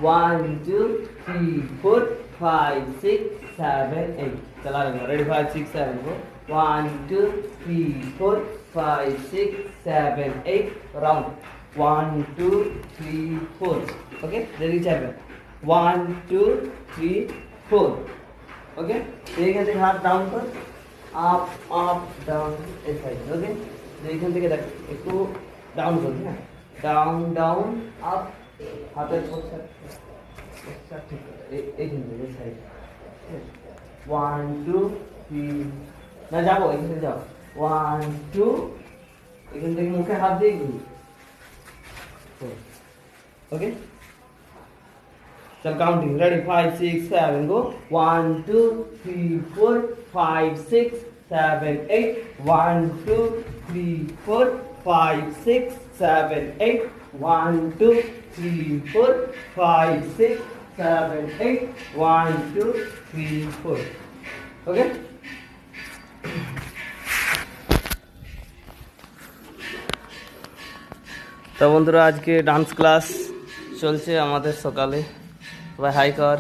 1 2 3 4 5 6 7 8 चला ready 5 6 7 4 1 2 3 4 5 6 7 8 round 1 2 3 4 okay ready चल 1 2 3 4 okay एक हाथ हाथ डाउन कर अप अप डाउन इस साइड ओके এখান থেকে দেখ একটু ডাউন করবি হ্যাঁ ডাউন ডাউন আপ হাতের পোস্টার ঠিক এইখান থেকে সাইড 1 2 3 না যাবো এখান থেকে যাও 1 2 এখান থেকে মুখে হাত দিয়ে ঘুরি ওকে चल काउंटिंग रेडी 5 6 7 गो 1 2 3 4 5 6 7 8 1 2 3 4 5 6 7 8 1 2 3 4 5 6 7 8 1 2 3 4 okay তো বন্ধুরা আজকে ডান্স ক্লাস চলছে আমাদের সকালে সবাই হাই কর